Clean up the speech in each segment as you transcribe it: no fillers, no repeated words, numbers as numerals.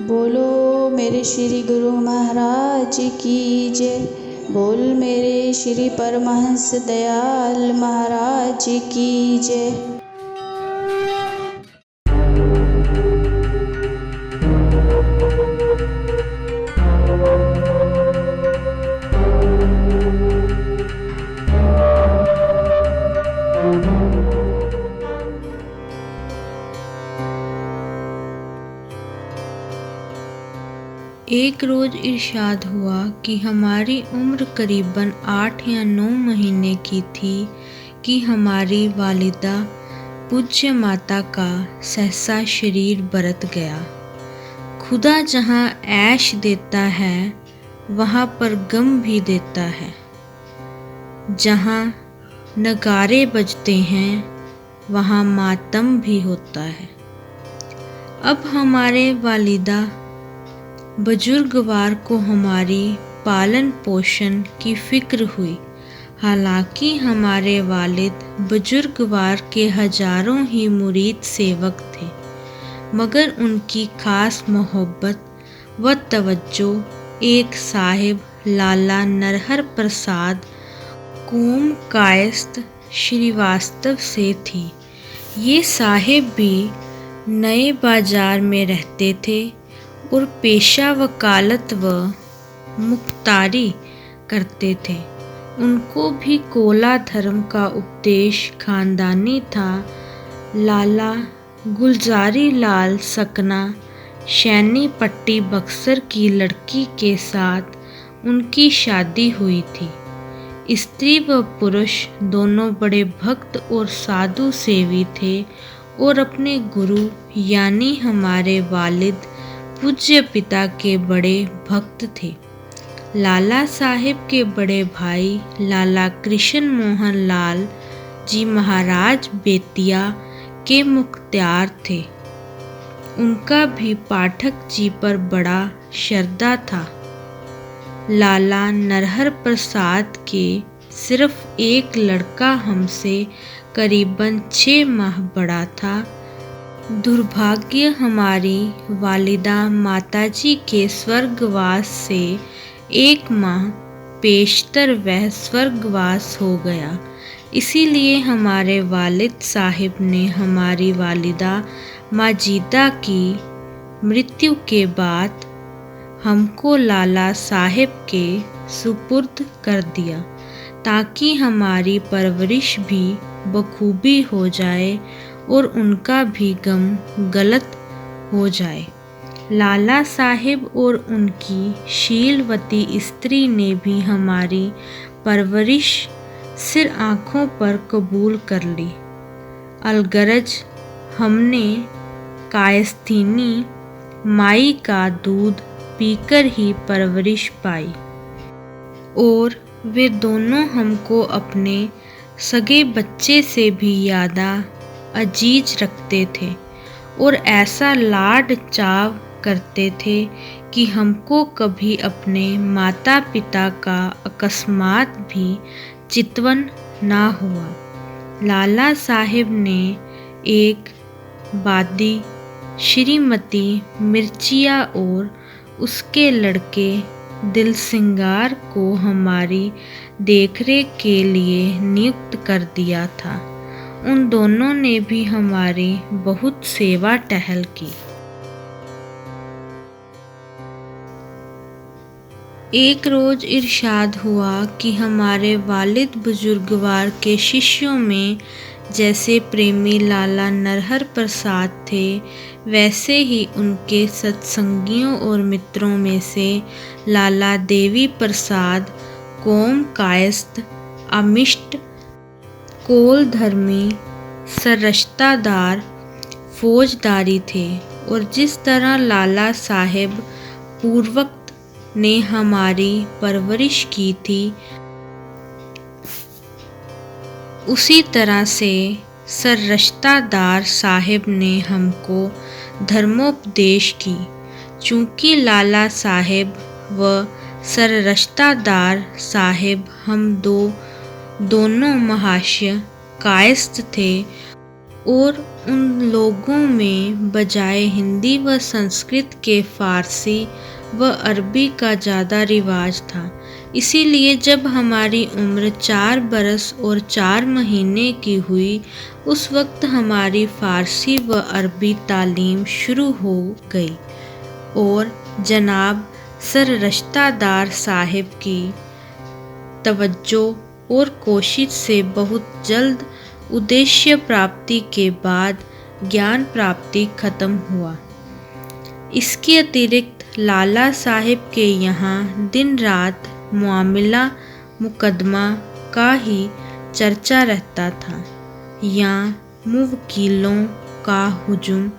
बोलो मेरे श्री गुरु महाराज की जय। बोल मेरे श्री परमहंस दयाल महाराज की जय। एक रोज़ इरशाद हुआ कि हमारी उम्र करीबन 8 या 9 महीने की थी कि हमारी वालिदा पूज्य माता का सहसा शरीर बरत गया। खुदा जहाँ ऐश देता है वहाँ पर गम भी देता है। जहाँ नगारे बजते हैं वहाँ मातम भी होता है। अब हमारे वालिदा बुजुर्गवार को हमारी पालन पोषण की फिक्र हुई। हालांकि हमारे वालिद बुजुर्गवार के हजारों ही मुरीद सेवक थे, मगर उनकी खास मोहब्बत व तवज्जो एक साहिब लाला नरहर प्रसाद कोम कायस्थ श्रीवास्तव से थी। ये साहिब भी नए बाजार में रहते थे और पेशा वकालत व मुख्तारी करते थे। उनको भी कोला धर्म का उपदेश खानदानी था। लाला गुलजारी लाल सकना शैनी पट्टी बक्सर की लड़की के साथ उनकी शादी हुई थी। स्त्री व पुरुष दोनों बड़े भक्त और साधु सेवी थे और अपने गुरु यानी हमारे वालिद पूज्य पिता के बड़े भक्त थे। लाला साहिब के बड़े भाई लाला कृष्ण मोहन लाल जी महाराज बेतिया के मुख्तियार थे। उनका भी पाठक जी पर बड़ा श्रद्धा था। लाला नरहर प्रसाद के सिर्फ एक लड़का हमसे करीबन 6 माह बड़ा था। दुर्भाग्य हमारी वालिदा माताजी के स्वर्गवास से 1 माह पेशतर वह स्वर्गवास हो गया। इसीलिए हमारे वालिद साहिब ने हमारी वालिदा माजिदा की मृत्यु के बाद हमको लाला साहिब के सुपुर्द कर दिया, ताकि हमारी परवरिश भी बखूबी हो जाए और उनका भी गम गलत हो जाए। लाला साहिब और उनकी शीलवती स्त्री ने भी हमारी परवरिश सिर आँखों पर कबूल कर ली। अलगरज हमने कायस्थीनी माई का दूध पीकर ही परवरिश पाई और वे दोनों हमको अपने सगे बच्चे से भी ज़्यादा अजीज रखते थे और ऐसा लाड चाव करते थे कि हमको कभी अपने माता पिता का अकस्मात भी चितवन ना हुआ। लाला साहिब ने एक बादी श्रीमती मिर्चिया और उसके लड़के दिलसिंगार को हमारी देखरेख के लिए नियुक्त कर दिया था। उन दोनों ने भी हमारी बहुत सेवा टहल की। एक रोज़ इरशाद हुआ कि हमारे वालिद बुजुर्गवार के शिष्यों में जैसे प्रेमी लाला नरहर प्रसाद थे, वैसे ही उनके सत्संगियों और मित्रों में से लाला देवी प्रसाद कोम कायस्थ अमिष्ट कोल धर्मी सरश्तादार फौजदारी थे। और जिस तरह लाला साहेब पूर्वक ने हमारी परवरिश की थी, उसी तरह से सरश्तादार साहिब ने हमको धर्मोपदेश की। चूँकि लाला साहिब व सरश्तादार साहिब हम दोनों महाशय कायस्थ थे और उन लोगों में बजाय हिंदी व संस्कृत के फ़ारसी व अरबी का ज़्यादा रिवाज था। इसीलिए जब हमारी उम्र 4 बरस और 4 महीने की हुई, उस वक्त हमारी फ़ारसी व अरबी तालीम शुरू हो गई और जनाब सर रश्तादार साहिब की तवज्जो और कोशिश से बहुत जल्द उद्देश्य प्राप्ति के बाद ज्ञान प्राप्ति खत्म हुआ। इसके अतिरिक्त लाला साहिब के यहाँ दिन रात मामला मुकदमा का ही चर्चा रहता था। यहाँ मुवक्किलों का हुजूम,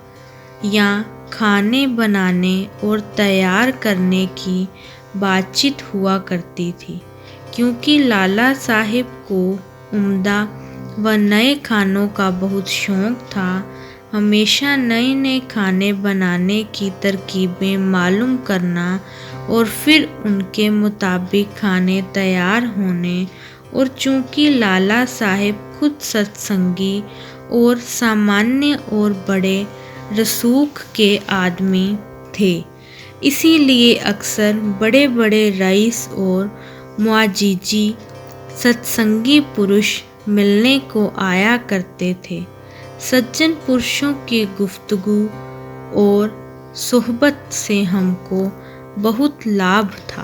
या खाने बनाने और तैयार करने की बातचीत हुआ करती थी, क्योंकि लाला साहिब को उम्दा व नए खानों का बहुत शौक़ था। हमेशा नए नए खाने बनाने की तरकीबें मालूम करना और फिर उनके मुताबिक खाने तैयार होने, और चूँकि लाला साहिब खुद सत्संगी और सामान्य और बड़े रसूख के आदमी थे, इसीलिए अक्सर बड़े बड़े रईस और मुआजिजी सत्संगी पुरुष मिलने को आया करते थे। सज्जन पुरुषों की गुफ्तगू और सोहबत से हमको बहुत लाभ था।